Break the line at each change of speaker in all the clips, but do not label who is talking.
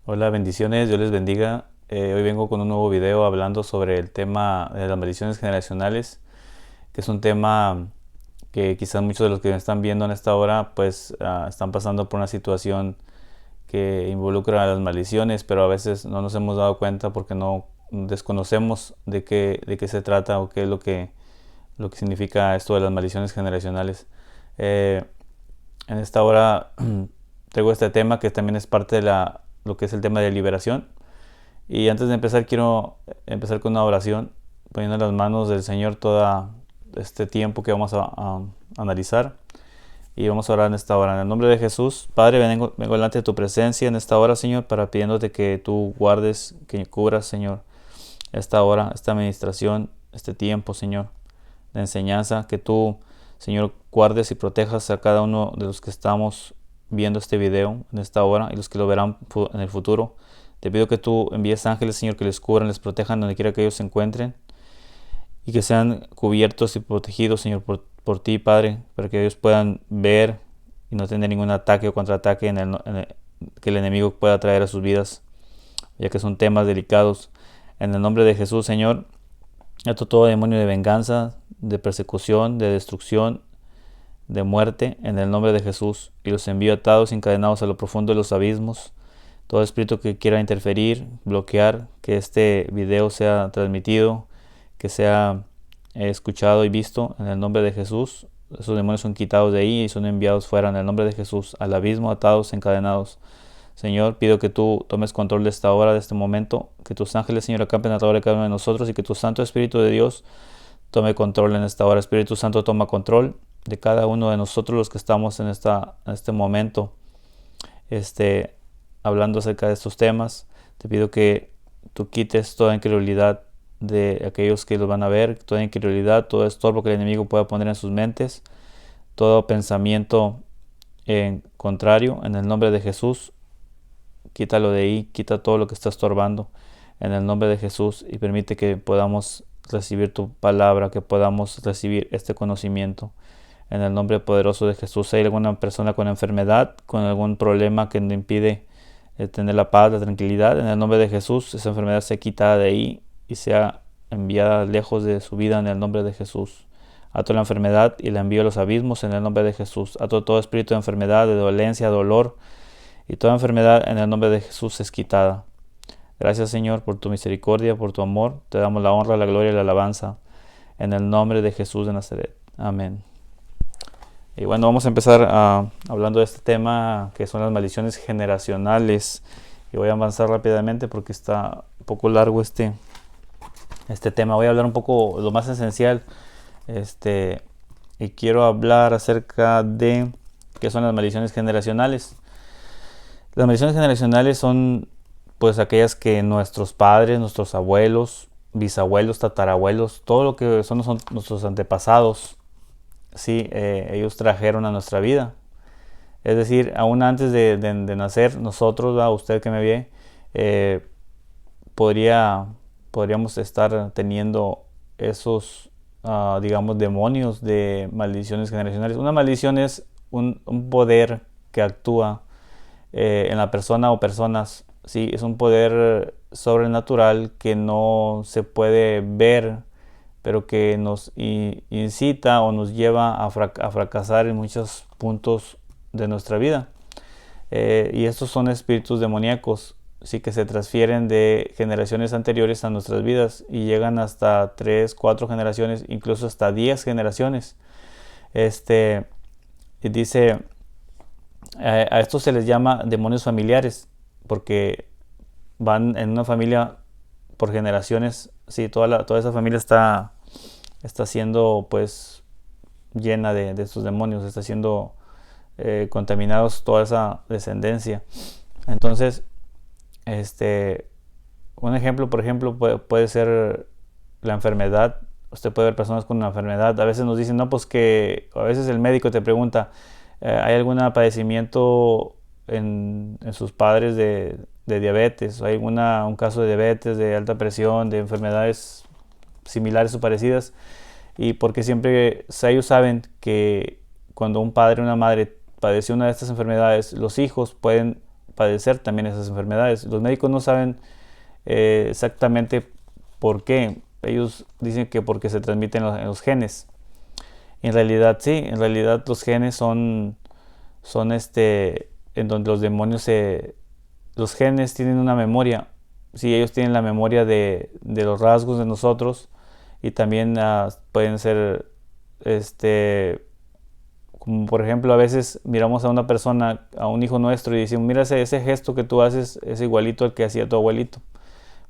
Hola, bendiciones, Dios les bendiga. Hoy vengo con un nuevo video hablando sobre el tema de las maldiciones generacionales, que es un tema que quizás muchos de los que me están viendo en esta hora pues están pasando por una situación que involucra a las maldiciones, pero a veces no nos hemos dado cuenta porque no desconocemos de qué se trata o qué es lo que significa esto de las maldiciones generacionales. Eh, en esta hora traigo este tema que también es parte de lo que es el tema de liberación. Y antes de empezar, quiero empezar con una oración, poniendo en las manos del Señor todo este tiempo que vamos a analizar. Y vamos a orar en esta hora. En el nombre de Jesús, Padre, vengo delante de tu presencia en esta hora, Señor, para pidiéndote que tú guardes, que cubras, Señor, esta hora, esta administración, este tiempo, Señor, de enseñanza. Que tú, Señor, guardes y protejas a cada uno de los que estamos viendo este video en esta hora y los que lo verán en el futuro. Te pido que tú envíes ángeles, Señor, que les cubran, les protejan donde quiera que ellos se encuentren y que sean cubiertos y protegidos, Señor, por ti, Padre, para que ellos puedan ver y no tener ningún ataque o contraataque que el enemigo pueda traer a sus vidas, ya que son temas delicados. En el nombre de Jesús, Señor, ato todo demonio de venganza, de persecución, de destrucción, de muerte, en el nombre de Jesús, y los envío atados, encadenados a lo profundo de los abismos. Todo espíritu que quiera interferir, bloquear que este video sea transmitido, que sea escuchado y visto, en el nombre de Jesús, esos demonios son quitados de ahí y son enviados fuera en el nombre de Jesús, al abismo, atados, encadenados. Señor, pido que tú tomes control de esta hora, de este momento, que tus ángeles, Señor, acampen alrededor de cada uno de nosotros y que tu Santo Espíritu de Dios tome control en esta hora. Espíritu Santo, toma control de cada uno de nosotros los que estamos en este momento, hablando acerca de estos temas. Te pido que tú quites toda incredulidad de aquellos que los van a ver, toda incredulidad, todo estorbo que el enemigo pueda poner en sus mentes, todo pensamiento en contrario, en el nombre de Jesús, quítalo de ahí, quita todo lo que está estorbando en el nombre de Jesús y permite que podamos recibir tu palabra, que podamos recibir este conocimiento en el nombre poderoso de Jesús. Si hay alguna persona con enfermedad, con algún problema que nos impide tener la paz, la tranquilidad, en el nombre de Jesús, esa enfermedad sea quitada de ahí y sea enviada lejos de su vida en el nombre de Jesús. Ato la enfermedad y la envío a los abismos en el nombre de Jesús. Ato todo espíritu de enfermedad, de dolencia, dolor, y toda enfermedad en el nombre de Jesús es quitada. Gracias, Señor, por tu misericordia, por tu amor. Te damos la honra, la gloria y la alabanza en el nombre de Jesús de Nazaret. Amén. Y bueno, vamos a empezar hablando de este tema que son las maldiciones generacionales. Y voy a avanzar rápidamente porque está un poco largo este tema. Voy a hablar un poco lo más esencial. Y quiero hablar acerca de qué son las maldiciones generacionales. Las maldiciones generacionales son pues aquellas que nuestros padres, nuestros abuelos, bisabuelos, tatarabuelos, todo lo que son nuestros antepasados, sí, ellos trajeron a nuestra vida. Es decir, aún antes de nacer nosotros, usted que me ve, podríamos estar teniendo esos, digamos, demonios de maldiciones generacionales. Una maldición es un poder que actúa en la persona o personas. Sí, es un poder sobrenatural que no se puede ver, pero que nos incita o nos lleva a fracasar en muchos puntos de nuestra vida. Y estos son espíritus demoníacos, sí, que se transfieren de generaciones anteriores a nuestras vidas y llegan hasta 3, 4 generaciones, incluso hasta 10 generaciones. Dice, a estos se les llama demonios familiares porque van en una familia por generaciones. Sí, toda esa familia está siendo pues llena de estos demonios, está siendo contaminados toda esa descendencia. Entonces, un ejemplo, por ejemplo, puede ser la enfermedad. Usted puede ver personas con una enfermedad. A veces nos dicen, no, pues que a veces el médico te pregunta, ¿hay algún padecimiento en sus padres de diabetes? ¿Hay un caso de diabetes, de alta presión, de enfermedades similares o parecidas? Y porque siempre ellos saben que cuando un padre o una madre padece una de estas enfermedades, los hijos pueden padecer también esas enfermedades. Los médicos no saben exactamente por qué. Ellos dicen que porque se transmiten en los genes. En realidad sí, en realidad los genes son en donde los demonios los genes tienen una memoria. Sí, ellos tienen la memoria de los rasgos de nosotros, y también pueden ser, como por ejemplo, a veces miramos a una persona, a un hijo nuestro, y decimos, mira ese gesto que tú haces es igualito al que hacía tu abuelito,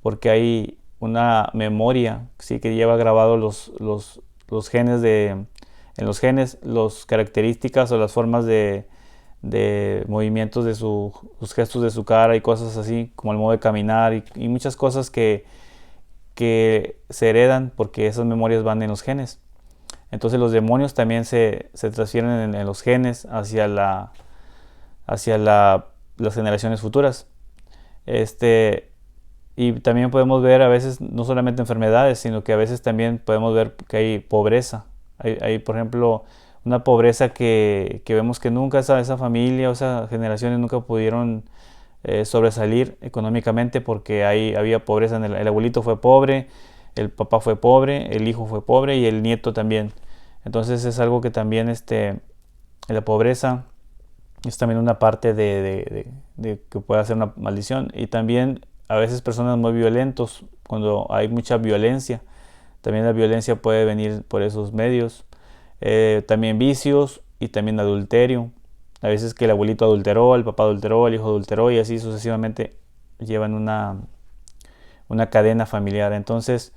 porque hay una memoria, sí, que lleva grabados los genes en los genes, las características o las formas de movimientos de sus gestos de su cara y cosas así, como el modo de caminar y muchas cosas que se heredan porque esas memorias van en los genes. Entonces los demonios también se transfieren en los genes hacia las generaciones futuras. Y también podemos ver a veces no solamente enfermedades, sino que a veces también podemos ver que hay pobreza. Hay por ejemplo, una pobreza que vemos que nunca esa familia o esas generaciones nunca pudieron sobresalir económicamente, porque había pobreza. El abuelito fue pobre, el papá fue pobre, el hijo fue pobre y el nieto también. Entonces es algo que también la pobreza es también una parte de que puede ser una maldición. Y también a veces personas muy violentos, cuando hay mucha violencia, también la violencia puede venir por esos medios. También vicios y también adulterio. A veces que el abuelito adulteró, el papá adulteró, el hijo adulteró, y así sucesivamente llevan una cadena familiar. Entonces,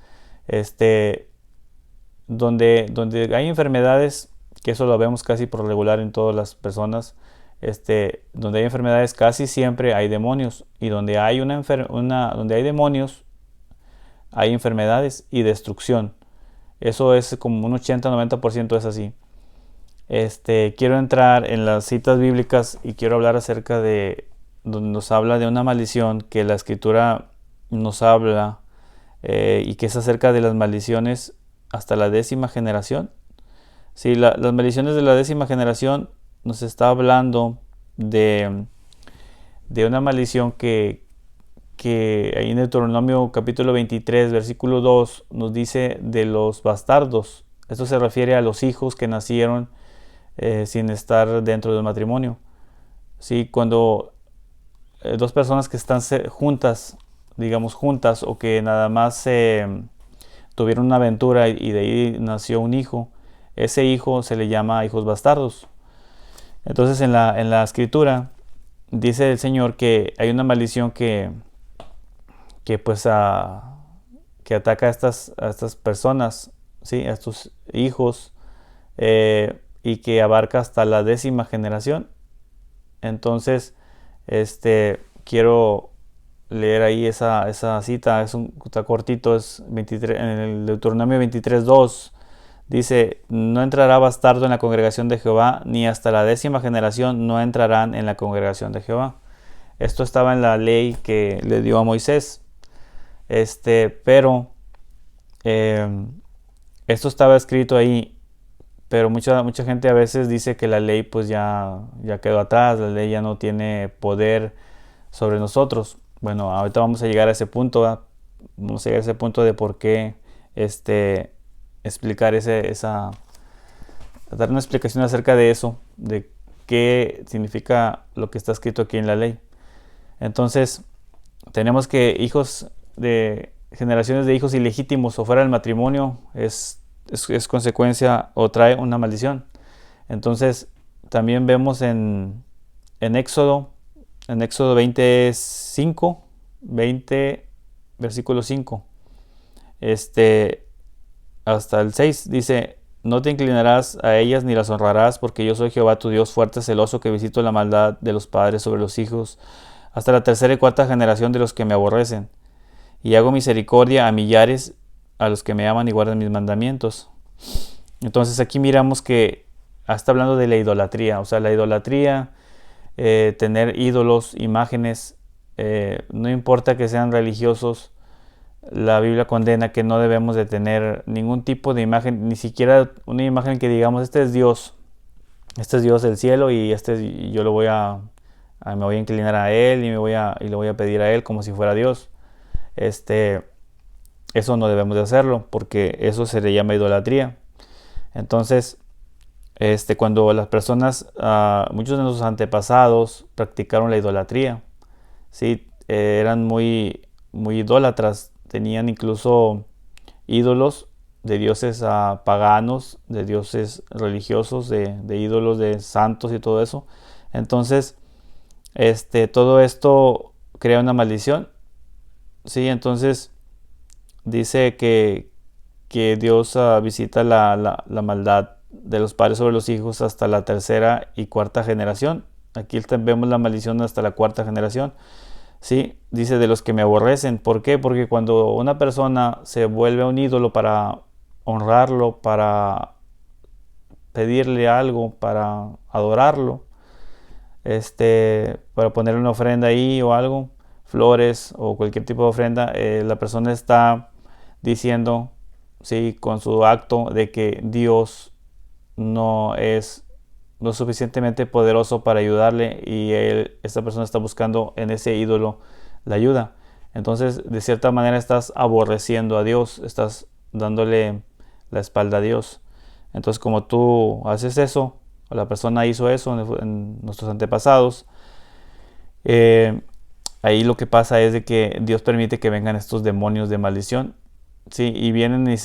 donde hay enfermedades, que eso lo vemos casi por regular en todas las personas, donde hay enfermedades casi siempre hay demonios, y donde hay donde hay demonios hay enfermedades y destrucción. Eso es como un 80-90% es así. Quiero entrar en las citas bíblicas y quiero hablar acerca de donde nos habla de una maldición que la escritura nos habla, y que es acerca de las maldiciones hasta la 10ª generación. Sí, las maldiciones de la 10ª generación nos está hablando de una maldición que ahí en Deuteronomio capítulo 23, versículo 2, nos dice de los bastardos. Esto se refiere a los hijos que nacieron sin estar dentro del matrimonio. Sí, cuando dos personas que están juntas, digamos juntas, o que nada más tuvieron una aventura y de ahí nació un hijo, ese hijo se le llama hijos bastardos. Entonces en la escritura dice el Señor que hay una maldición que ataca a estas personas, ¿sí? A estos hijos, y que abarca hasta la 10ª generación. Entonces, quiero leer ahí esa cita. Está cortito, es 23, en el Deuteronomio 23:2. Dice, no entrará bastardo en la congregación de Jehová, ni hasta la 10ª generación no entrarán en la congregación de Jehová. Esto estaba en la ley que le dio a Moisés. Pero esto estaba escrito ahí, pero mucha gente a veces dice que la ley pues ya quedó atrás, la ley ya no tiene poder sobre nosotros. Bueno, ahorita vamos a llegar a ese punto, ¿verdad? Vamos a llegar a ese punto de por qué explicar dar una explicación acerca de eso, de qué significa lo que está escrito aquí en la ley. Entonces, tenemos que generaciones de hijos ilegítimos o fuera del matrimonio es consecuencia o trae una maldición. Entonces también vemos en Éxodo 25, 20 versículo 5 hasta el 6 dice, no te inclinarás a ellas ni las honrarás, porque yo soy Jehová tu Dios fuerte, celoso, que visito la maldad de los padres sobre los hijos hasta la 3ª y 4ª generación de los que me aborrecen, y hago misericordia a millares a los que me aman y guardan mis mandamientos. Entonces aquí miramos que está hablando de la idolatría. O sea, la idolatría, tener ídolos, imágenes, no importa que sean religiosos, la Biblia condena que no debemos de tener ningún tipo de imagen, ni siquiera una imagen que digamos, este es Dios del cielo y yo lo voy a me voy a inclinar a él y le voy a pedir a él como si fuera Dios. Eso no debemos de hacerlo, porque eso se le llama idolatría. Entonces, cuando las personas, muchos de nuestros antepasados practicaron la idolatría, ¿sí? Eran muy, muy idólatras, tenían incluso ídolos de dioses paganos, de dioses religiosos, de ídolos de santos y todo eso. Entonces, todo esto crea una maldición, ¿sí? Entonces dice que Dios visita la maldad de los padres sobre los hijos hasta la tercera y cuarta generación. Aquí vemos la maldición hasta la cuarta generación. Sí, dice de los que me aborrecen. ¿Por qué? Porque cuando una persona se vuelve un ídolo para honrarlo, para pedirle algo, para adorarlo, para ponerle una ofrenda ahí o algo, flores o cualquier tipo de ofrenda, la persona está diciendo, sí, con su acto de que Dios no es lo suficientemente poderoso para ayudarle y esta persona está buscando en ese ídolo la ayuda. Entonces, de cierta manera estás aborreciendo a Dios, estás dándole la espalda a Dios. Entonces, como tú haces eso, o la persona hizo eso en nuestros antepasados, eh, ahí lo que pasa es de que Dios permite que vengan estos demonios de maldición, ¿sí? Y vienen y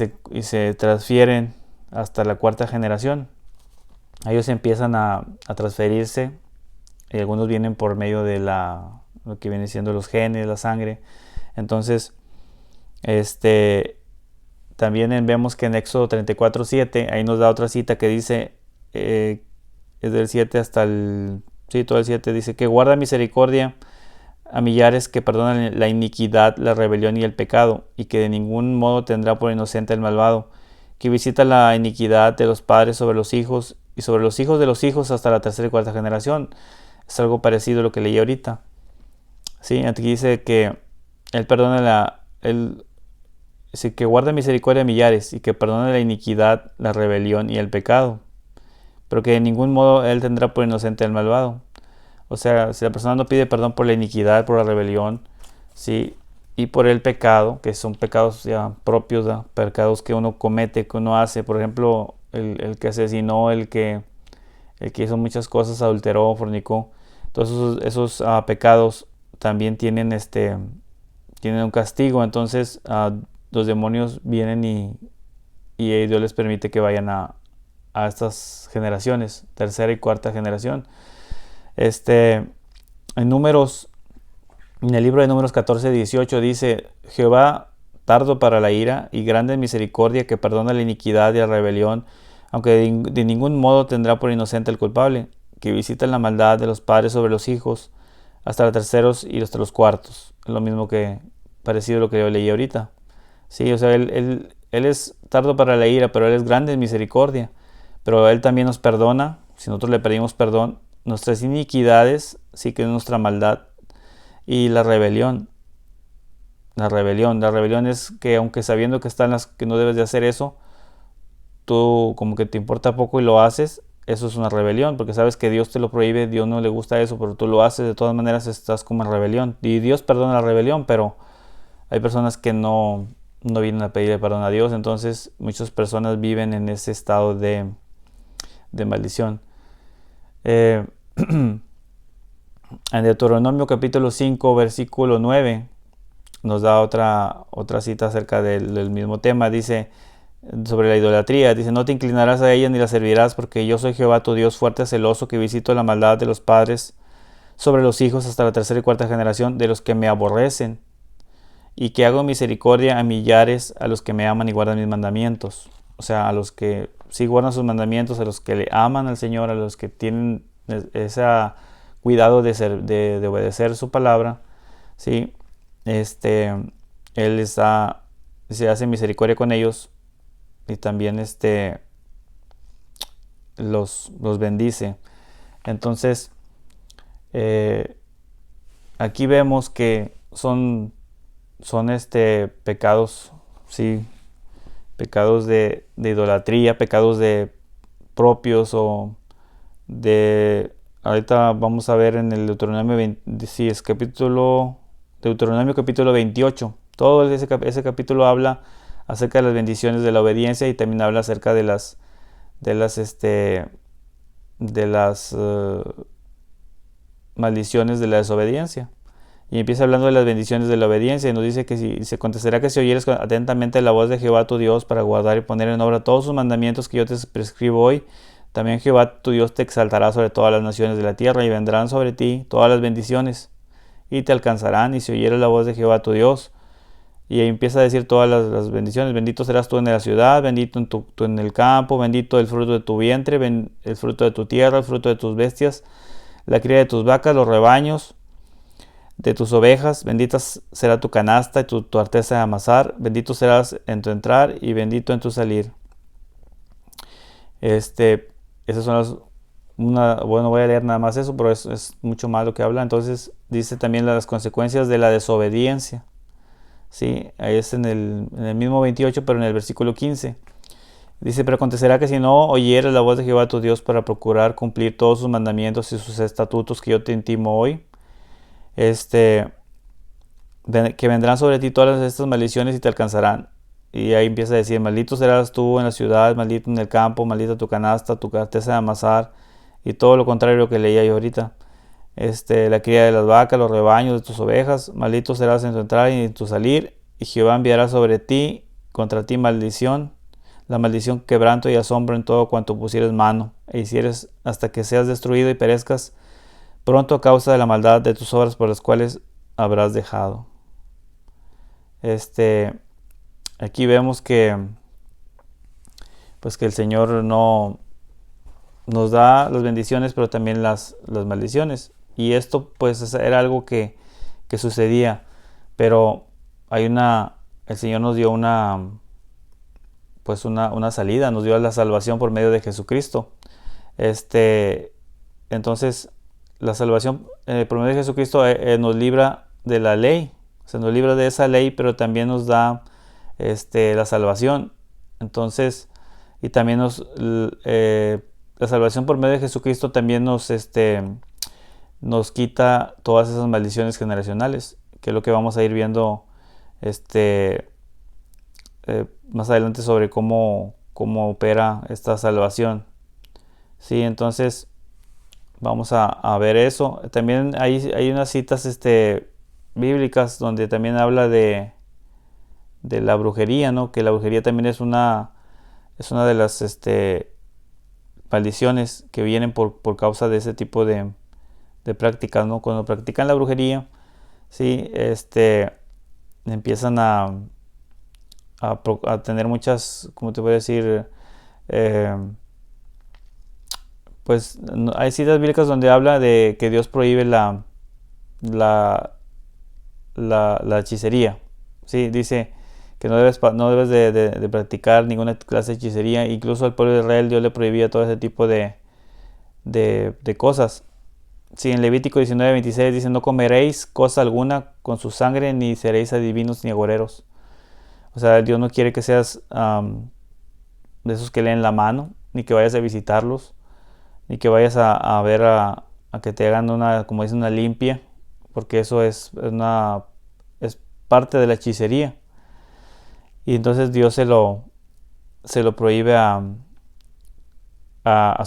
se transfieren hasta la cuarta generación. Ellos empiezan a transferirse y algunos vienen por medio de lo que viene siendo los genes, la sangre. Entonces, también vemos que en Éxodo 34:7, ahí nos da otra cita que dice, es del 7 hasta todo el 7, dice que guarda misericordia a millares, que perdonan la iniquidad, la rebelión y el pecado, y que de ningún modo tendrá por inocente el malvado, que visita la iniquidad de los padres sobre los hijos y sobre los hijos de los hijos hasta la tercera y cuarta generación. Es algo parecido a lo que leí ahorita. Sí, aquí dice que él perdona que guarda misericordia a millares y que perdona la iniquidad, la rebelión y el pecado, pero que de ningún modo él tendrá por inocente al malvado. O sea, si la persona no pide perdón por la iniquidad, por la rebelión, sí, y por el pecado, que son pecados ya propios, ¿no? Pecados que uno comete, que uno hace, por ejemplo, el que asesinó, el que hizo muchas cosas, adulteró, fornicó, todos esos pecados también tienen un castigo. Entonces los demonios vienen y Dios les permite que vayan a estas generaciones, tercera y cuarta generación. En Números, en el libro de Números 14:18 dice: Jehová tardo para la ira y grande en misericordia, que perdona la iniquidad y la rebelión, aunque de ningún modo tendrá por inocente el culpable, que visita la maldad de los padres sobre los hijos hasta los terceros y hasta los cuartos. Es lo mismo que parecido a lo que yo leí ahorita. Sí, o sea, él es tardo para la ira, pero él es grande en misericordia. Pero él también nos perdona, si nosotros le pedimos perdón, nuestras iniquidades, sí, que es nuestra maldad, y la rebelión. La rebelión es que, aunque sabiendo que no debes de hacer eso, tú como que te importa poco y lo haces. Eso es una rebelión, porque sabes que Dios te lo prohíbe, Dios no le gusta eso, pero tú lo haces, de todas maneras estás como en rebelión. Y Dios perdona la rebelión, pero hay personas que no vienen a pedirle perdón a Dios. Entonces muchas personas viven en ese estado de maldición. En Deuteronomio capítulo 5 versículo 9 nos da otra cita acerca del mismo tema. Dice sobre la idolatría, dice: no te inclinarás a ella ni la servirás, porque yo soy Jehová tu Dios fuerte, celoso, que visito la maldad de los padres sobre los hijos hasta la tercera y cuarta generación de los que me aborrecen, y que hago misericordia a millares, a los que me aman y guardan mis mandamientos. O sea, a los que sí guardan sus mandamientos, a los que le aman al Señor, a los que tienen ese cuidado de obedecer su palabra, ¿sí? Él se hace misericordia con ellos, y también los bendice. Entonces, aquí vemos que son pecados, sí, pecados de idolatría, pecados propios o de ahorita vamos a ver en el Deuteronomio 20, sí, es Deuteronomio capítulo 28. Todo ese capítulo habla acerca de las bendiciones de la obediencia y también habla acerca de las, este, de las maldiciones de la desobediencia. Y empieza hablando de las bendiciones de la obediencia y nos dice que si se acontecerá que si oyeres atentamente la voz de Jehová tu Dios para guardar y poner en obra todos sus mandamientos que yo te prescribo hoy, también Jehová tu Dios te exaltará sobre todas las naciones de la tierra y vendrán sobre ti todas las bendiciones y te alcanzarán y si oyeres la voz de Jehová tu Dios. Y ahí empieza a decir todas las bendiciones. Bendito serás tú en la ciudad, bendito tú en el campo, bendito el fruto de tu vientre, el fruto de tu tierra, el fruto de tus bestias, la cría de tus vacas, los rebaños de tus ovejas, bendita será tu canasta y tu arteza de amasar, bendito serás en tu entrar y bendito en tu salir. Esas son bueno, voy a leer nada más eso, pero es mucho más lo que habla. Entonces dice también las consecuencias de la desobediencia. Sí, ahí es en el mismo 28, pero en el versículo 15. Dice, pero acontecerá que si no oyeres la voz de Jehová tu Dios para procurar cumplir todos sus mandamientos y sus estatutos que yo te intimo hoy, que vendrán sobre ti todas estas maldiciones y te alcanzarán. Y ahí empieza a decir, maldito serás tú en la ciudad, maldito en el campo, maldita tu canasta, tu arteza de amasar, y todo lo contrario a lo que leía yo ahorita. La cría de las vacas, los rebaños de tus ovejas, maldito serás en tu entrar y en tu salir, y Jehová enviará sobre ti, contra ti maldición, la maldición, quebranto y asombro en todo cuanto pusieres mano, e hicieres hasta que seas destruido y perezcas pronto a causa de la maldad de tus obras por las cuales habrás dejado. Aquí vemos que pues que el Señor no nos da las bendiciones, pero también las maldiciones. Y esto pues era algo que sucedía, pero el Señor nos dio una salida, nos dio la salvación por medio de Jesucristo. Entonces la salvación por medio de Jesucristo nos libra de la ley, se nos libra de esa ley, pero también nos da la salvación. Entonces, y también la salvación por medio de Jesucristo también nos quita todas esas maldiciones generacionales, que es lo que vamos a ir viendo más adelante sobre cómo opera esta salvación. Sí, entonces vamos a ver eso. También hay unas citas bíblicas donde también habla de la brujería, ¿no? Que la brujería también es una de las maldiciones que vienen por causa de ese tipo de prácticas, ¿no? Cuando practican la brujería, sí, empiezan a tener muchas, ¿cómo te voy a decir? Pues hay citas bíblicas donde habla de que Dios prohíbe la hechicería. Sí, dice que no debes de practicar ninguna clase de hechicería. Incluso al pueblo de Israel Dios le prohibía todo ese tipo de cosas. Sí, en Levítico 19:26 dice, no comeréis cosa alguna con su sangre, ni seréis adivinos ni agoreros. O sea, Dios no quiere que seas de esos que leen la mano, ni que vayas a visitarlos, ni que vayas a ver a que te hagan como dice, una limpia, porque eso es parte de la hechicería. Y entonces Dios se lo prohíbe a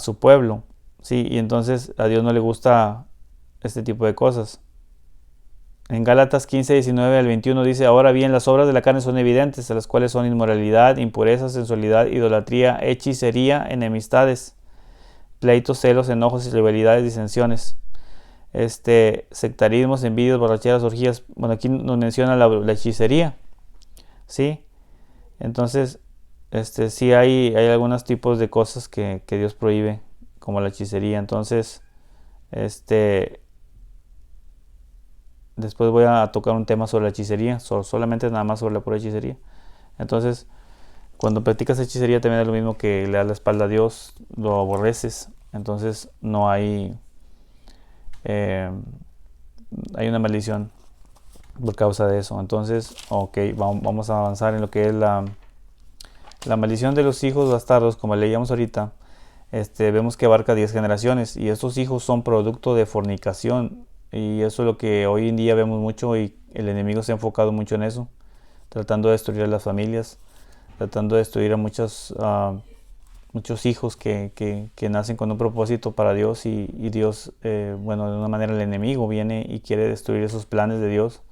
su pueblo, ¿sí? Y entonces a Dios no le gusta este tipo de cosas. En Gálatas 15:19 al 21 dice, ahora bien, las obras de la carne son evidentes, a las cuales son inmoralidad, impureza, sensualidad, idolatría, hechicería, enemistades, pleitos, celos, enojos y rivalidades, disensiones, sectarismos, envidias, borracheras, orgías. Bueno, aquí nos menciona la hechicería, ¿sí? Entonces, sí hay algunos tipos de cosas que Dios prohíbe, como la hechicería. Entonces, después voy a tocar un tema sobre la hechicería, solamente nada más sobre la pura hechicería. Entonces, cuando practicas hechicería también es lo mismo que le das la espalda a Dios, lo aborreces. Entonces no hay una maldición por causa de eso. Entonces, ok, vamos a avanzar en lo que es la maldición de los hijos bastardos, como leíamos ahorita. vemos que abarca 10 generaciones y estos hijos son producto de fornicación y eso es lo que hoy en día vemos mucho y el enemigo se ha enfocado mucho en eso, tratando de destruir a las familias, tratando de destruir a muchos hijos que nacen con un propósito para Dios y Dios, bueno, de una manera el enemigo viene y quiere destruir esos planes de Dios.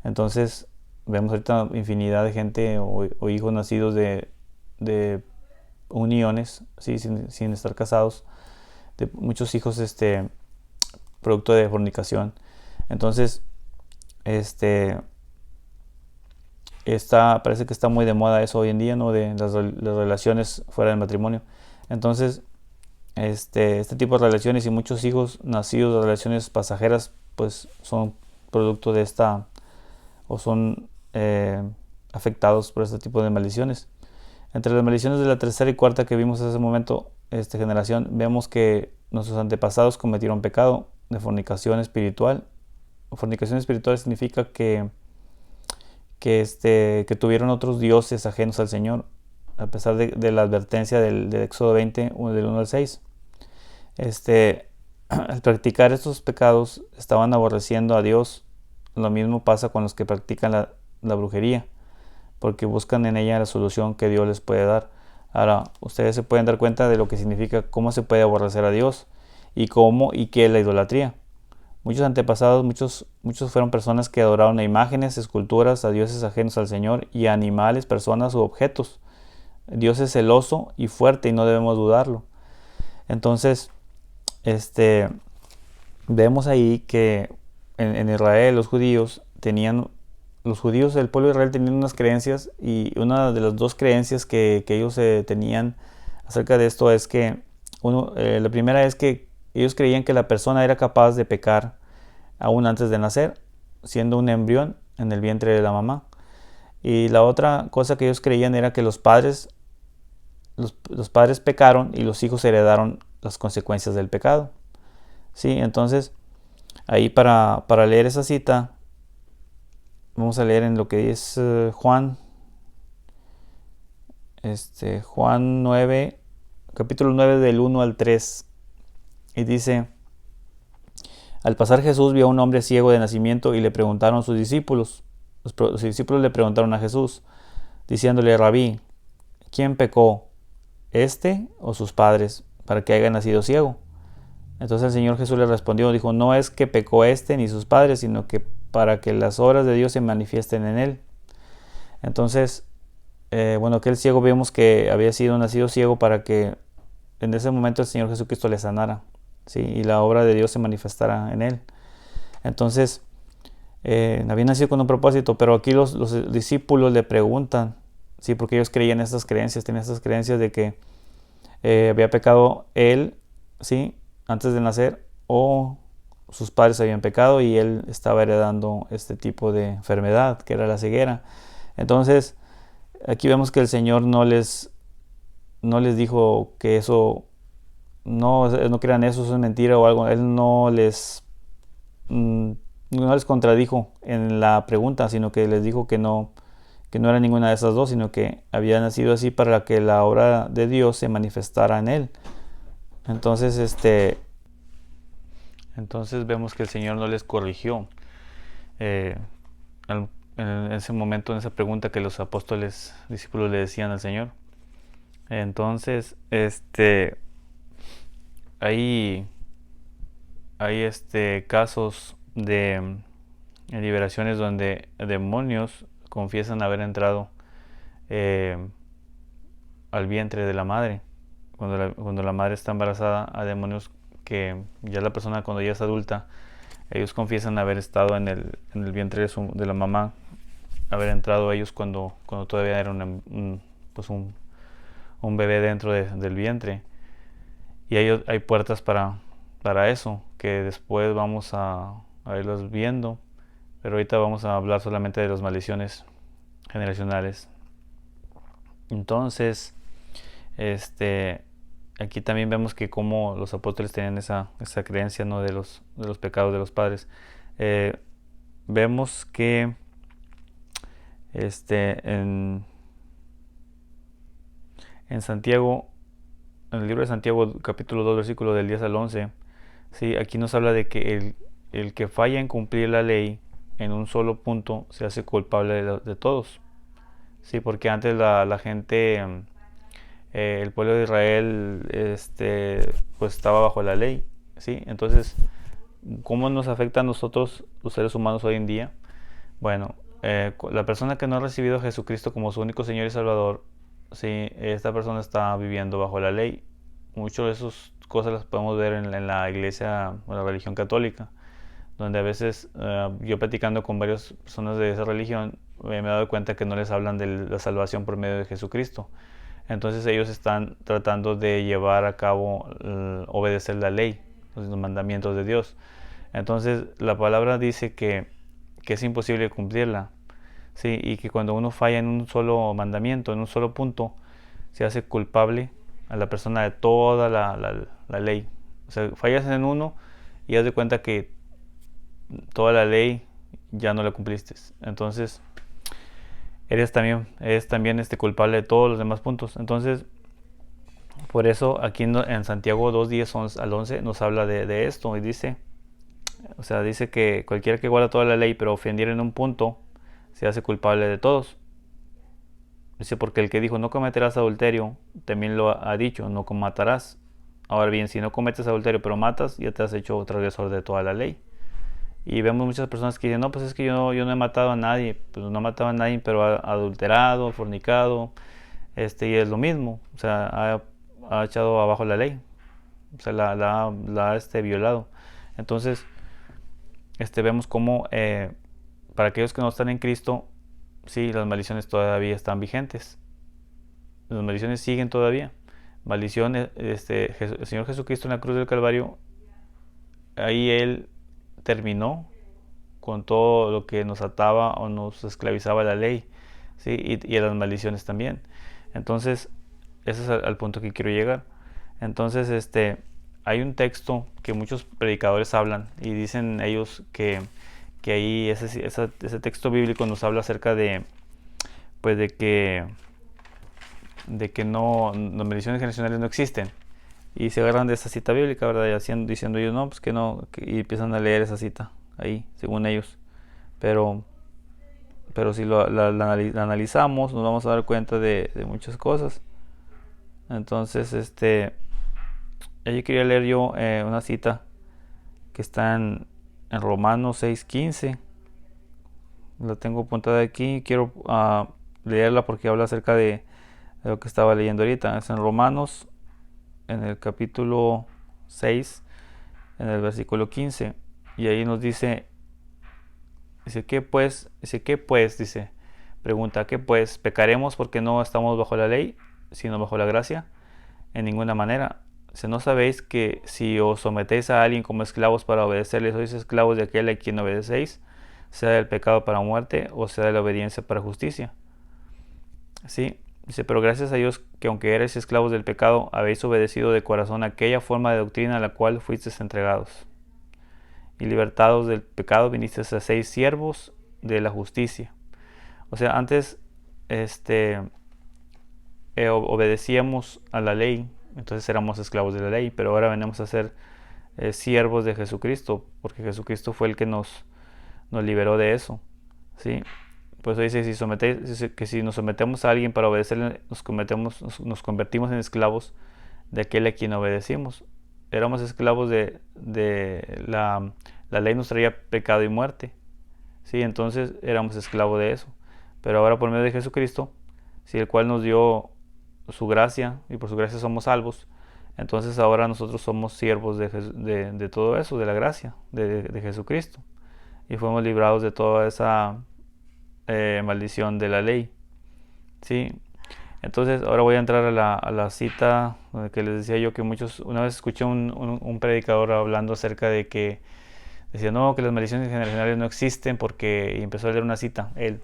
Entonces vemos ahorita infinidad de gente o hijos nacidos de uniones, ¿sí? sin estar casados, de muchos hijos producto de fornicación. Entonces, parece que está muy de moda eso hoy en día, ¿no? De las relaciones fuera del matrimonio. Entonces, este tipo de relaciones y muchos hijos nacidos de relaciones pasajeras, pues son producto de esta, o son afectados por este tipo de maldiciones. Entre las maldiciones de la tercera y cuarta que vimos hace un momento, generación, vemos que nuestros antepasados cometieron pecado de fornicación espiritual. Fornicación espiritual significa que tuvieron otros dioses ajenos al Señor, a pesar de la advertencia del Éxodo 20, del 1 al 6. Al practicar estos pecados estaban aborreciendo a Dios. Lo mismo pasa con los que practican la brujería, porque buscan en ella la solución que Dios les puede dar. Ahora, ustedes se pueden dar cuenta de lo que significa, cómo se puede aborrecer a Dios y cómo y qué es la idolatría. Muchos antepasados, muchos fueron personas que adoraron a imágenes, esculturas, a dioses ajenos al Señor y a animales, personas u objetos. Dios es celoso y fuerte y no debemos dudarlo. Entonces, vemos ahí que en Israel los judíos, el pueblo de Israel tenían unas creencias y una de las dos creencias que ellos tenían acerca de esto es que, la primera es que ellos creían que la persona era capaz de pecar aún antes de nacer, siendo un embrión en el vientre de la mamá. Y la otra cosa que ellos creían era que los padres pecaron y los hijos heredaron las consecuencias del pecado. ¿Sí? Entonces, ahí para leer esa cita, vamos a leer en lo que es Juan 9, capítulo 9 del 1 al 3. Y dice: al pasar Jesús vio a un hombre ciego de nacimiento y le preguntaron sus discípulos. Los discípulos le preguntaron a Jesús, diciéndole: Rabí, ¿quién pecó, este o sus padres, para que haya nacido ciego? Entonces el Señor Jesús le respondió, dijo: no es que pecó este ni sus padres, sino que para que las obras de Dios se manifiesten en él. Entonces, aquel ciego vemos que había sido nacido ciego para que en ese momento el Señor Jesucristo le sanara, ¿sí? Y la obra de Dios se manifestara en él. Entonces, había nacido con un propósito, pero aquí los discípulos le preguntan, ¿sí? Porque ellos creían estas creencias, tenían estas creencias de que había pecado él, ¿sí? Antes de nacer, o sus padres habían pecado y él estaba heredando este tipo de enfermedad, que era la ceguera. Entonces, aquí vemos que el Señor no les dijo que eso, no crean eso es mentira o algo. Él no les contradijo en la pregunta, sino que les dijo que no era ninguna de esas dos, sino que había nacido así para que la obra de Dios se manifestara en él. Entonces, vemos que el Señor no les corrigió en ese momento, en esa pregunta que los discípulos le decían al Señor. Entonces, hay casos de liberaciones donde demonios confiesan haber entrado al vientre de la madre. Cuando la madre está embarazada, hay demonios que ya la persona, cuando ya es adulta, ellos confiesan haber estado en el vientre de la mamá, haber entrado ellos cuando todavía era un bebé dentro del vientre. Y hay puertas para eso, que después vamos a irlos viendo, pero ahorita vamos a hablar solamente de las maldiciones generacionales. Entonces, aquí también vemos que como los apóstoles tenían esa creencia, ¿no? de los pecados de los padres. Vemos que en Santiago en el libro de Santiago, capítulo 2, versículo del 10 al 11, ¿sí? Aquí nos habla de que el que falla en cumplir la ley en un solo punto se hace culpable de todos. Sí, porque antes la gente, el pueblo de Israel, pues estaba bajo la ley, ¿sí? Entonces, ¿cómo nos afecta a nosotros, los seres humanos, hoy en día? Bueno, la persona que no ha recibido a Jesucristo como su único Señor y Salvador, sí, esta persona está viviendo bajo la ley. Muchas de esas cosas las podemos ver en la iglesia o la religión católica, donde a veces yo platicando con varias personas de esa religión me he dado cuenta que no les hablan de la salvación por medio de Jesucristo. Entonces ellos están tratando de llevar a cabo, obedecer la ley, los mandamientos de Dios. Entonces la palabra dice que es imposible cumplirla, ¿sí? Y que cuando uno falla en un solo mandamiento, en un solo punto, se hace culpable a la persona de toda la ley. O sea, fallas en uno y haz de cuenta que toda la ley ya no la cumpliste. Entonces, eres también culpable de todos los demás puntos. Entonces, por eso aquí en Santiago 2, 10 al 11 nos habla de esto y dice, o sea, dice que cualquiera que guarda toda la ley pero ofendiera en un punto, se hace culpable de todos. Dice, porque el que dijo no cometerás adulterio, también lo ha dicho, no matarás. Ahora bien, si no cometes adulterio pero matas, ya te has hecho transgresor de toda la ley. Y vemos muchas personas que dicen, no, pues es que yo no he matado a nadie. Pues no ha matado a nadie, pero ha adulterado, fornicado, y es lo mismo. O sea, ha echado abajo la ley. O sea, la ha violado. Entonces, vemos cómo para aquellos que no están en Cristo, sí, las maldiciones todavía están vigentes. Las maldiciones siguen todavía. Maldición, el Señor Jesucristo en la cruz del Calvario, ahí Él terminó con todo lo que nos ataba o nos esclavizaba la ley, ¿sí? Y a las maldiciones también. Entonces, ese es al punto que quiero llegar. Entonces, hay un texto que muchos predicadores hablan y dicen ellos que ahí ese texto bíblico nos habla acerca de, pues de que no, las maldiciones generacionales no existen. Y se agarran de esa cita bíblica, ¿verdad? Y diciendo ellos, no, pues que no, y empiezan a leer esa cita ahí, según ellos. Pero si la analizamos, nos vamos a dar cuenta de muchas cosas. Entonces, yo quería leer yo una cita que está en Romanos 6:15. La tengo apuntada aquí, quiero leerla porque habla acerca de lo que estaba leyendo ahorita. Es en Romanos, en el capítulo 6, en el versículo 15. Y ahí nos dice, ¿qué pues? Dice, pregunta, ¿qué pues? ¿Pecaremos porque no estamos bajo la ley, sino bajo la gracia? En ninguna manera. ¿No sabéis que si os sometéis a alguien como esclavos para obedecerle, sois esclavos de aquel a quien obedecéis, sea del pecado para muerte o sea de la obediencia para justicia? Sí, dice, pero gracias a Dios que aunque erais esclavos del pecado, habéis obedecido de corazón aquella forma de doctrina a la cual fuisteis entregados. Y libertados del pecado, vinisteis a ser siervos de la justicia. O sea, antes obedecíamos a la ley, entonces éramos esclavos de la ley, pero ahora venimos a ser siervos de Jesucristo, porque Jesucristo fue el que nos liberó de eso, ¿sí? Pues dice, que si nos sometemos a alguien para obedecerle, nos convertimos en esclavos de aquel a quien obedecimos. Éramos esclavos de la ley, nos traía pecado y muerte, ¿sí? Entonces éramos esclavos de eso. Pero ahora por medio de Jesucristo, ¿sí? El cual nos dio su gracia y por su gracia somos salvos. Entonces ahora nosotros somos siervos de todo eso, de la gracia de Jesucristo. Y fuimos librados de toda esa maldición de la ley, ¿sí? Entonces ahora voy a entrar a la cita que les decía yo que una vez escuché un predicador hablando acerca de que decía, no, que las maldiciones generacionales no existen porque, y empezó a leer una cita, él,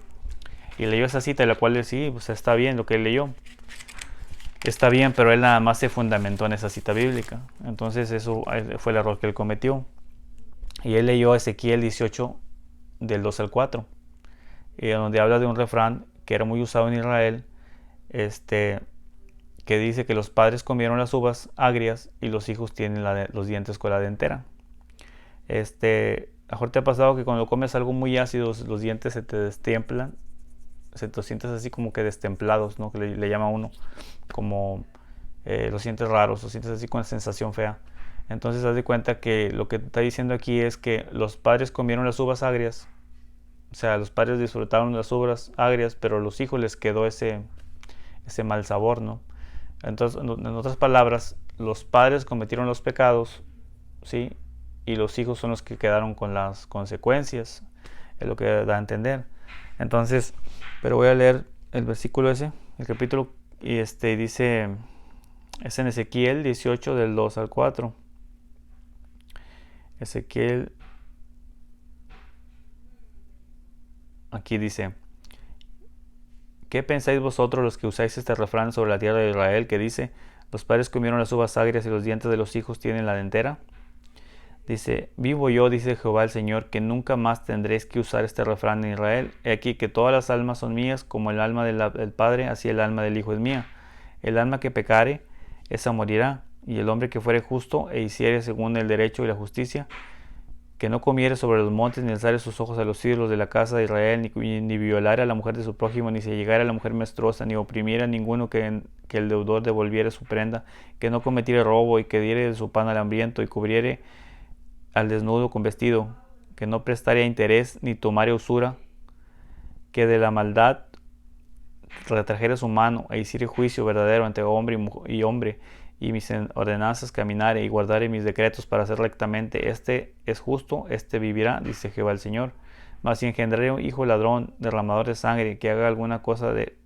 y leyó esa cita, de la cual sí, pues está bien lo que él leyó, está bien, pero él nada más se fundamentó en esa cita bíblica. Entonces eso fue el error que él cometió. Y él leyó Ezequiel 18 del 2 al 4, donde habla de un refrán que era muy usado en Israel, que dice que los padres comieron las uvas agrias y los hijos tienen los dientes con la dentera. A mejor te ha pasado que cuando comes algo muy ácido los dientes se te destemplan, se te sientes así como que destemplados, ¿no? Que le llama uno, como los sientes raros, los sientes así con sensación fea. Entonces haz de cuenta que lo que está diciendo aquí es que los padres comieron las uvas agrias, o sea, los padres disfrutaron las uvas agrias, pero a los hijos les quedó ese mal sabor, ¿no? Entonces, en otras palabras, los padres cometieron los pecados, ¿sí? Y los hijos son los que quedaron con las consecuencias, es lo que da a entender. Entonces, pero voy a leer el versículo ese, el capítulo, y dice, es en Ezequiel 18 del 2 al 4. Ezequiel, aquí dice: ¿qué pensáis vosotros los que usáis este refrán sobre la tierra de Israel, que dice, los padres comieron las uvas agrias y los dientes de los hijos tienen la dentera? Dice, vivo yo, dice Jehová el Señor, que nunca más tendréis que usar este refrán en Israel. He aquí que todas las almas son mías, como el alma del Padre, así el alma del Hijo es mía. El alma que pecare, esa morirá, y el hombre que fuere justo e hiciere según el derecho y la justicia, que no comiere sobre los montes, ni alzare sus ojos a los ídolos de la casa de Israel, ni violare a la mujer de su prójimo, ni se llegare a la mujer menstruosa, ni oprimiera a ninguno, que el deudor devolviere su prenda, que no cometiere robo, y que diere de su pan al hambriento, y cubriere al desnudo con vestido, que no prestare interés, ni tomare usura, que de la maldad retrajere su mano, e hiciere juicio verdadero entre hombre y hombre, y mis ordenanzas caminare, y guardare mis decretos para hacer rectamente. Este es justo, este vivirá, dice Jehová el Señor. Mas si engendré un hijo ladrón, derramador de sangre, que haga alguna cosa de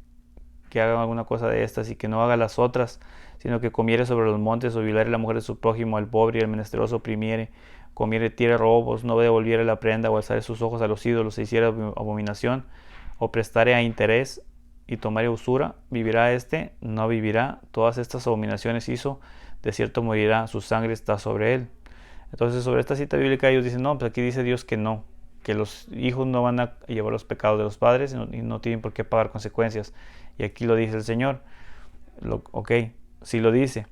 estas, y que no haga las otras, sino que comiere sobre los montes, o violare la mujer de su prójimo, al pobre y al menesteroso oprimiere, comiere tierra robos, no devolviere la prenda, o alzare sus ojos a los ídolos, e hiciera abominación, o prestare a interés, y tomare usura, vivirá no vivirá. Todas estas abominaciones hizo, de cierto morirá, su sangre está sobre él. Entonces, sobre esta cita bíblica ellos dicen, no, pues aquí dice Dios que no, que los hijos no van a llevar los pecados de los padres, y no tienen por qué pagar consecuencias. Y aquí lo dice el Señor. Ok, sí lo dice,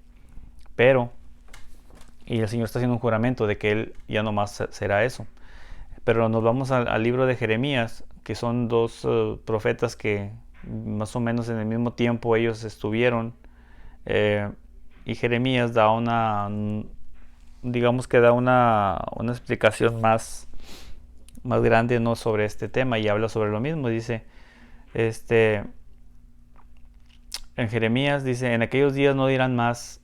pero, y el Señor está haciendo un juramento de que Él ya no más será eso. Pero nos vamos al libro de Jeremías, que son dos profetas que más o menos en el mismo tiempo ellos estuvieron, y Jeremías da digamos que da una explicación más grande, ¿no?, sobre este tema, y habla sobre lo mismo. Dice, en Jeremías dice, en aquellos días no dirán más,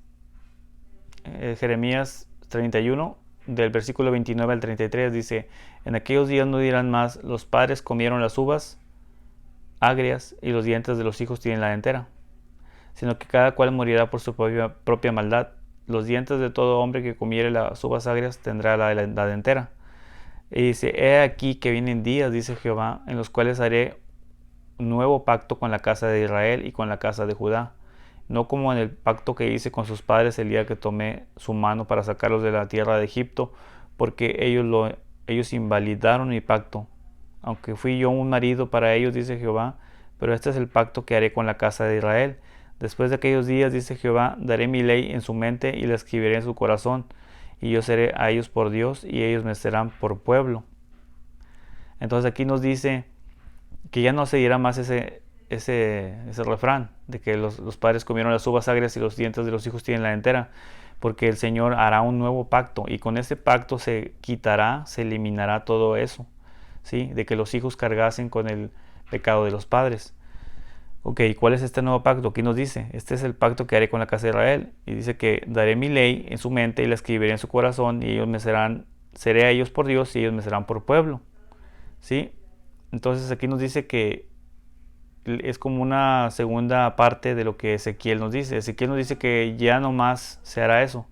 Jeremías 31 del versículo 29 al 33 dice, en aquellos días no dirán más, los padres comieron las uvas agrias y los dientes de los hijos tienen la dentera, sino que cada cual morirá por su propia maldad. Los dientes de todo hombre que comiere las uvas agrias tendrá la dentera. Y dice, he aquí que vienen días, dice Jehová, en los cuales haré un nuevo pacto con la casa de Israel y con la casa de Judá, no como en el pacto que hice con sus padres el día que tomé su mano para sacarlos de la tierra de Egipto, porque ellos invalidaron mi pacto, aunque fui yo un marido para ellos, dice Jehová. Pero este es el pacto que haré con la casa de Israel. Después de aquellos días, dice Jehová, daré mi ley en su mente y la escribiré en su corazón, y yo seré a ellos por Dios, y ellos me serán por pueblo. Entonces aquí nos dice que ya no se dirá más ese refrán de que los padres comieron las uvas agrias y los dientes de los hijos tienen la dentera, porque el Señor hará un nuevo pacto, y con ese pacto se eliminará todo eso, ¿sí?, de que los hijos cargasen con el pecado de los padres. Ok, ¿cuál es este nuevo pacto? Aquí nos dice, este es el pacto que haré con la casa de Israel, y dice que daré mi ley en su mente y la escribiré en su corazón, y ellos seré a ellos por Dios, y ellos me serán por pueblo, ¿sí? Entonces aquí nos dice que es como una segunda parte de lo que Ezequiel nos dice. Ezequiel nos dice que ya no más se hará eso,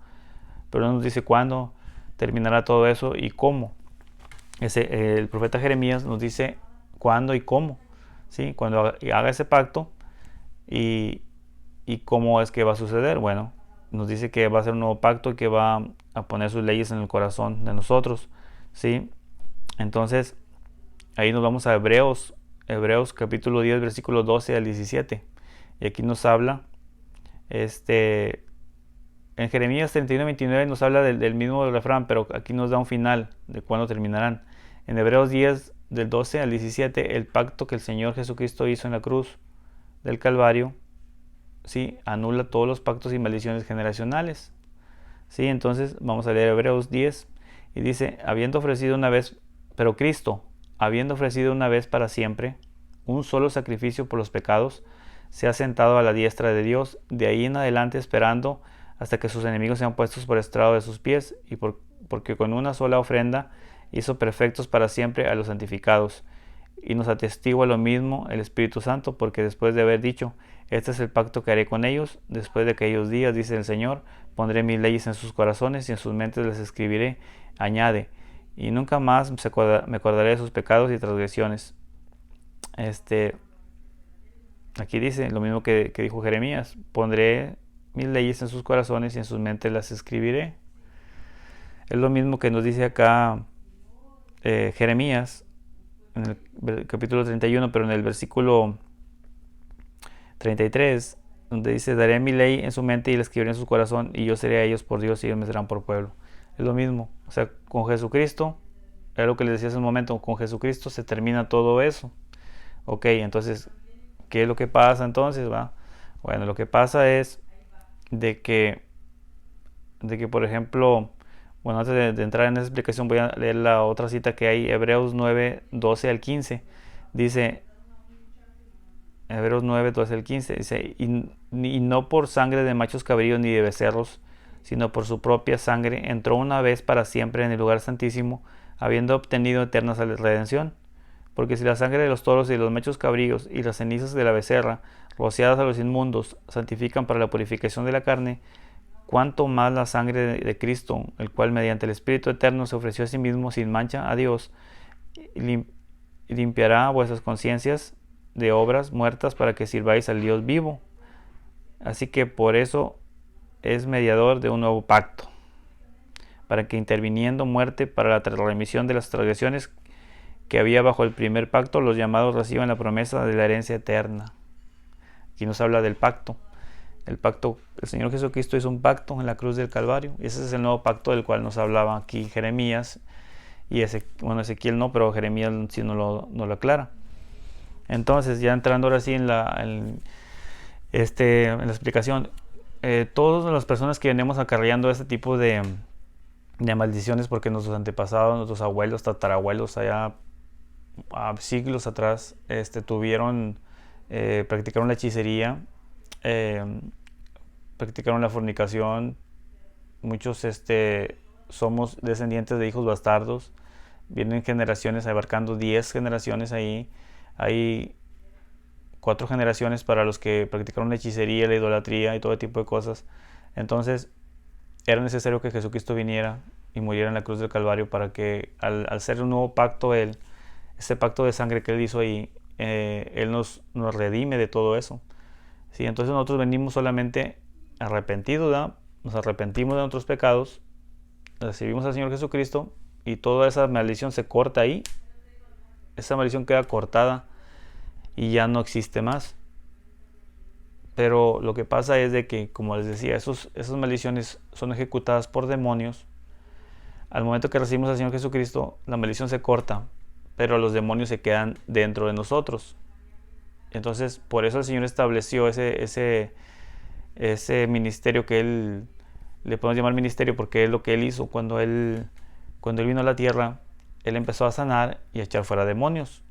pero no nos dice cuándo terminará todo eso y cómo. El profeta Jeremías nos dice cuándo y cómo, ¿sí?, cuando haga ese pacto, y cómo es que va a suceder. Bueno, nos dice que va a ser un nuevo pacto y que va a poner sus leyes en el corazón de nosotros, ¿sí? Entonces ahí nos vamos a Hebreos capítulo 10 versículos 12 al 17, y aquí nos habla En Jeremías 31:29 nos habla del mismo refrán, pero aquí nos da un final de cuándo terminarán. En Hebreos 10, del 12 al 17, el pacto que el Señor Jesucristo hizo en la cruz del Calvario, ¿sí?, anula todos los pactos y maldiciones generacionales. ¿Sí? Entonces vamos a leer Hebreos 10 y dice, habiendo ofrecido una vez, pero Cristo, habiendo ofrecido una vez para siempre un solo sacrificio por los pecados, se ha sentado a la diestra de Dios, de ahí en adelante esperando hasta que sus enemigos sean puestos por estrado de sus pies, y porque con una sola ofrenda hizo perfectos para siempre a los santificados. Y nos atestigua lo mismo el Espíritu Santo, porque después de haber dicho, este es el pacto que haré con ellos, después de aquellos días, dice el Señor, pondré mis leyes en sus corazones y en sus mentes les escribiré, añade, y nunca más me acordaré de sus pecados y transgresiones. Aquí dice lo mismo que dijo Jeremías, pondré mis leyes en sus corazones y en sus mentes las escribiré. Es lo mismo que nos dice acá Jeremías en el capítulo 31, pero en el versículo 33, donde dice, daré mi ley en su mente y la escribiré en su corazón, y yo seré a ellos por Dios y ellos me serán por pueblo. Es lo mismo, o sea, con Jesucristo, es lo que les decía hace un momento, con Jesucristo se termina todo eso. Ok, entonces, ¿qué es lo que pasa entonces? ¿Va? Bueno, lo que pasa es de que por ejemplo, bueno, antes de entrar en esa explicación voy a leer la otra cita que hay, Hebreos 9, 12 al 15. Dice, Hebreos 9, 12 al 15, dice, y no por sangre de machos cabríos ni de becerros, sino por su propia sangre, entró una vez para siempre en el lugar santísimo, habiendo obtenido eterna redención. Porque si la sangre de los toros y de los machos cabríos y las cenizas de la becerra, rociadas a los inmundos, santifican para la purificación de la carne, cuánto más la sangre de Cristo, el cual mediante el Espíritu Eterno se ofreció a sí mismo sin mancha a Dios, limpiará vuestras conciencias de obras muertas para que sirváis al Dios vivo. Así que por eso es mediador de un nuevo pacto, para que interviniendo muerte para la remisión de las transgresiones que había bajo el primer pacto, los llamados reciban la promesa de la herencia eterna. Aquí nos habla del pacto. El pacto, el Señor Jesucristo hizo un pacto en la cruz del Calvario. Y ese es el nuevo pacto del cual nos hablaba aquí Jeremías. Y Ezequiel no, pero Jeremías sí no lo aclara. Entonces, ya entrando ahora sí en la explicación, todas las personas que venimos acarreando este tipo de maldiciones, porque nuestros antepasados, nuestros abuelos, tatarabuelos, allá a siglos atrás, practicaron la hechicería, practicaron la fornicación. Muchos somos descendientes de hijos bastardos. Vienen generaciones abarcando 10 generaciones ahí. Hay 4 generaciones para los que practicaron la hechicería, la idolatría y todo tipo de cosas. Entonces era necesario que Jesucristo viniera y muriera en la cruz del Calvario para que al ser un nuevo pacto, ese pacto de sangre que Él hizo ahí, Él nos redime de todo eso. ¿Sí? Entonces nosotros venimos solamente arrepentidos, ¿verdad? Nos arrepentimos de nuestros pecados, recibimos al Señor Jesucristo y toda esa maldición se corta ahí. Esa maldición queda cortada y ya no existe más. Pero lo que pasa es de que, como les decía, esas maldiciones son ejecutadas por demonios. Al momento que recibimos al Señor Jesucristo, la maldición se corta, pero los demonios se quedan dentro de nosotros. Entonces, por eso el Señor estableció ese ministerio que Él, le podemos llamar ministerio porque es lo que Él hizo cuando Él vino a la tierra. Él empezó a sanar y a echar fuera demonios.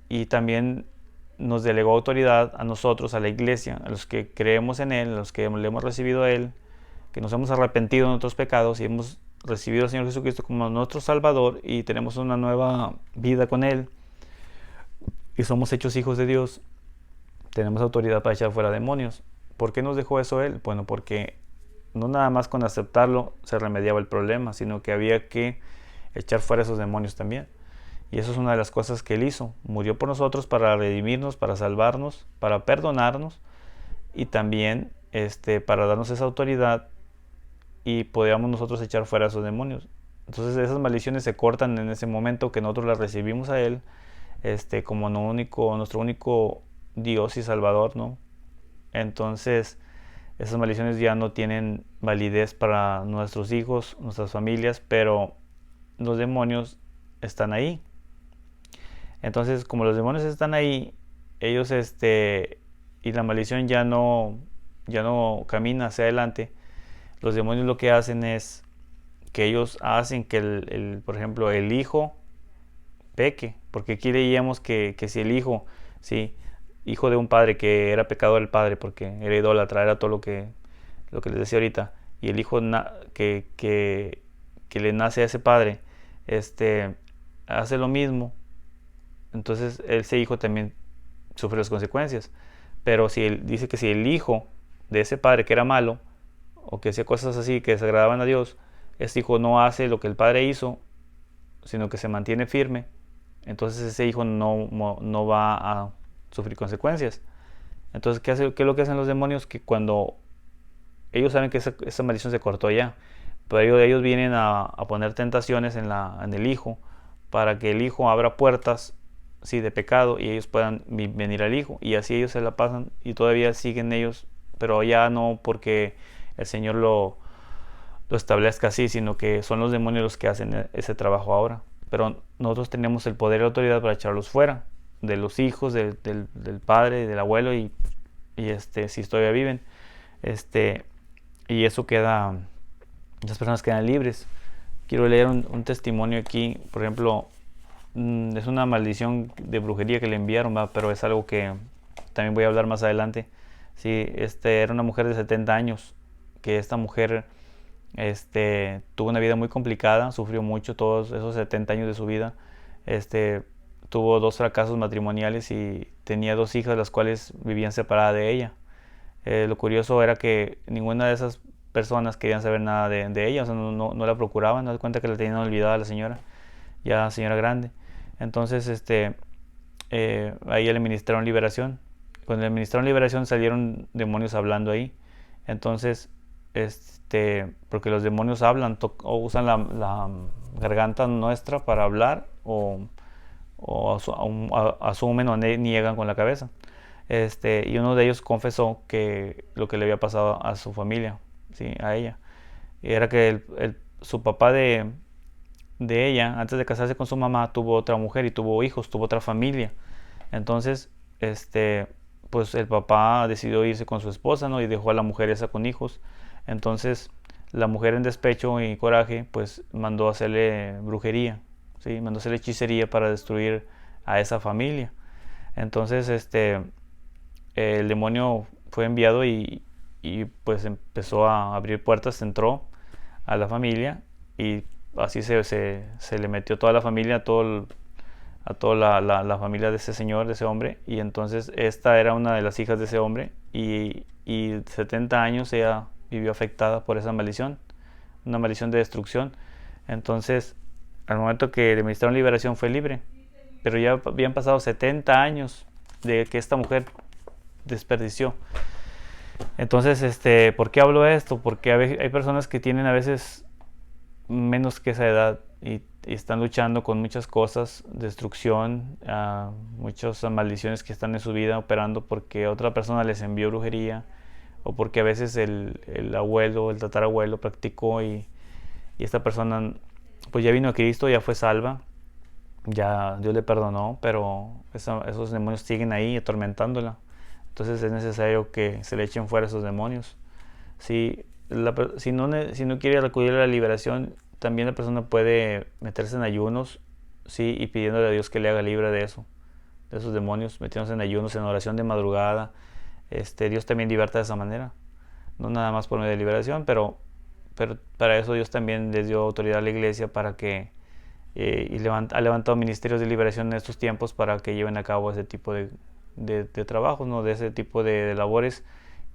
Y también nos delegó autoridad a nosotros, a la iglesia, a los que creemos en Él, a los que le hemos recibido a Él, que nos hemos arrepentido de nuestros pecados y hemos recibido al Señor Jesucristo como nuestro Salvador y tenemos una nueva vida con Él y somos hechos hijos de Dios. Tenemos autoridad para echar fuera demonios. ¿Por qué nos dejó eso Él? Bueno, porque no nada más con aceptarlo se remediaba el problema, sino que había que echar fuera esos demonios también. Y eso es una de las cosas que Él hizo. Murió por nosotros para redimirnos, para salvarnos, para perdonarnos y también para darnos esa autoridad y podíamos nosotros echar fuera esos demonios. Entonces esas maldiciones se cortan en ese momento que nosotros las recibimos a Él como nuestro único Dios y Salvador, ¿no? Entonces esas maldiciones ya no tienen validez para nuestros hijos, nuestras familias, pero los demonios están ahí. Entonces, como los demonios están ahí, ellos y la maldición ya no camina hacia adelante, los demonios lo que hacen es que ellos hacen que por ejemplo, el hijo peque, porque aquí leíamos que si el hijo, sí, hijo de un padre que era pecador el padre porque era idólatra, era todo lo que les decía ahorita, y el hijo que le nace a ese padre, hace lo mismo, entonces ese hijo también sufre las consecuencias. Pero si él dice que si el hijo de ese padre que era malo, o que hacía cosas así que desagradaban a Dios, este hijo no hace lo que el padre hizo, sino que se mantiene firme, entonces ese hijo no va a sufrir consecuencias. Entonces, ¿qué es lo que hacen los demonios? Que cuando ellos saben que esa maldición se cortó ya, pero ellos vienen a poner tentaciones en el hijo, para que el hijo abra puertas, sí, de pecado, y ellos puedan venir al hijo, y así ellos se la pasan y todavía siguen ellos, pero ya no porque el Señor lo establezca así, sino que son los demonios los que hacen ese trabajo ahora. Pero nosotros tenemos el poder y la autoridad para echarlos fuera, de los hijos, del padre, del abuelo, y si todavía viven, y eso queda, las personas quedan libres. Quiero leer un testimonio aquí, por ejemplo, es una maldición de brujería que le enviaron, pero es algo que también voy a hablar más adelante. Sí, era una mujer de 70 años, que esta mujer tuvo una vida muy complicada, sufrió mucho todos esos 70 años de su vida. Tuvo 2 fracasos matrimoniales y tenía 2 hijas, las cuales vivían separadas de ella. Lo curioso era que ninguna de esas personas querían saber nada de ella, o sea, no la procuraban, no se cuenta que la tenían olvidada a la señora, ya señora grande. Entonces, a ella le ministraron liberación. Cuando le ministraron liberación salieron demonios hablando ahí. Entonces, porque los demonios hablan o usan la garganta nuestra para hablar, o asumen o niegan con la cabeza. Y uno de ellos confesó que lo que le había pasado a su familia, ¿sí? A ella, era que su papá de ella, antes de casarse con su mamá, tuvo otra mujer y tuvo hijos, tuvo otra familia. Entonces, pues el papá decidió irse con su esposa, ¿no? Y dejó a la mujer esa con hijos. Entonces, la mujer, en despecho y coraje, pues mandó a hacerle brujería, ¿sí? Mandó a hacerle hechicería para destruir a esa familia. Entonces, el demonio fue enviado y pues empezó a abrir puertas, entró a la familia, y así se le metió toda la familia, a toda la familia de ese señor, de ese hombre. Y entonces esta era una de las hijas de ese hombre, y 70 años ella vivió afectada por esa maldición, una maldición de destrucción. Entonces, al momento que le ministraron liberación, fue libre, pero ya habían pasado 70 años de que esta mujer desperdició. Entonces, ¿por qué hablo de esto? Porque hay personas que tienen a veces menos que esa edad y están luchando con muchas cosas, destrucción, muchas maldiciones que están en su vida operando porque otra persona les envió brujería, o porque a veces el abuelo, el tatarabuelo practicó, y esta persona pues ya vino a Cristo, ya fue salva, ya Dios le perdonó, pero esos demonios siguen ahí atormentándola. Entonces es necesario que se le echen fuera esos demonios. Si no quiere acudir a la liberación, también la persona puede meterse en ayunos, sí, y pidiéndole a Dios que le haga libre de eso, de esos demonios, metiéndose en ayunos, en oración de madrugada. Dios también liberta de esa manera, no nada más por medio de liberación, pero para eso Dios también les dio autoridad a la iglesia para que ha levantado ministerios de liberación en estos tiempos para que lleven a cabo ese tipo de trabajos, ¿no? De ese tipo de labores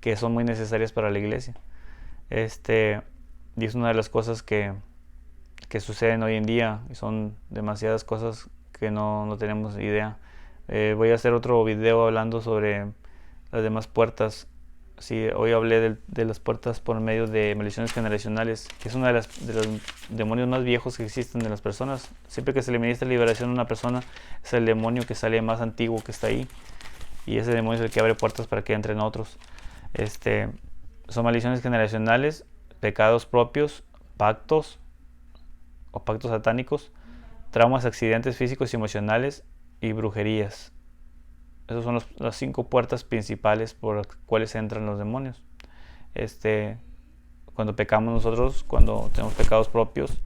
que son muy necesarias para la iglesia. Y es una de las cosas que suceden hoy en día, y son demasiadas cosas que no tenemos idea. Voy a hacer otro video hablando sobre las demás puertas. Sí, hoy hablé de las puertas por medio de maldiciones generacionales, que es uno de los demonios más viejos que existen de las personas. Siempre que se le ministra liberación a una persona, es el demonio que sale más antiguo que está ahí, y ese demonio es el que abre puertas para que entren otros. Son maldiciones generacionales, pecados propios, pactos o pactos satánicos, traumas, accidentes físicos y emocionales y brujerías. Esas son las 5 puertas principales por las cuales entran los demonios. Cuando pecamos nosotros, cuando tenemos pecados propios,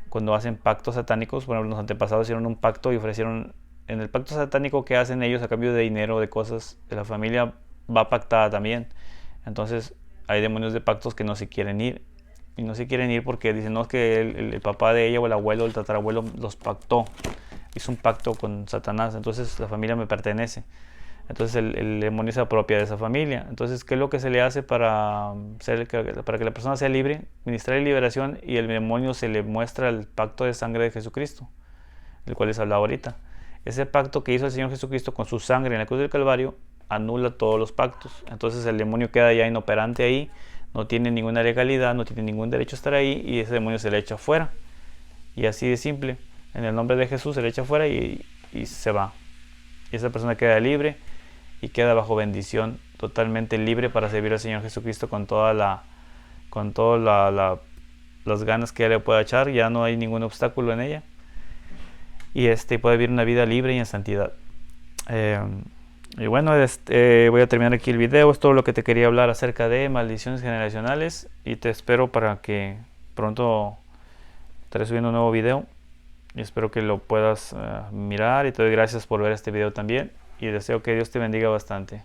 cuando hacen pactos satánicos, por ejemplo, los antepasados hicieron un pacto y ofrecieron, en el pacto satánico que hacen ellos a cambio de dinero, de cosas, de la familia va pactada también. Entonces hay demonios de pactos que no se quieren ir. Y no se quieren ir porque dicen, no, es que el papá de ella o el abuelo o el tatarabuelo los pactó. Hizo un pacto con Satanás, entonces la familia me pertenece. Entonces el demonio se apropia de esa familia. Entonces, ¿qué es lo que se le hace para que la persona sea libre? Ministrar liberación, y el demonio se le muestra el pacto de sangre de Jesucristo, del cual les hablaba ahorita. Ese pacto que hizo el Señor Jesucristo con su sangre en la cruz del Calvario anula todos los pactos. Entonces el demonio queda ya inoperante ahí, no tiene ninguna legalidad, no tiene ningún derecho a estar ahí, y ese demonio se le echa fuera. Y así de simple, en el nombre de Jesús se le echa fuera y se va. Y esa persona queda libre y queda bajo bendición, totalmente libre para servir al Señor Jesucristo con todas las ganas que ella le pueda echar. Ya no hay ningún obstáculo en ella, y puede vivir una vida libre y en santidad. Y bueno, voy a terminar aquí el video. Es todo lo que te quería hablar acerca de maldiciones generacionales, y te espero para que pronto estaré subiendo un nuevo video, y espero que lo puedas mirar, y te doy gracias por ver este video también, y deseo que Dios te bendiga bastante.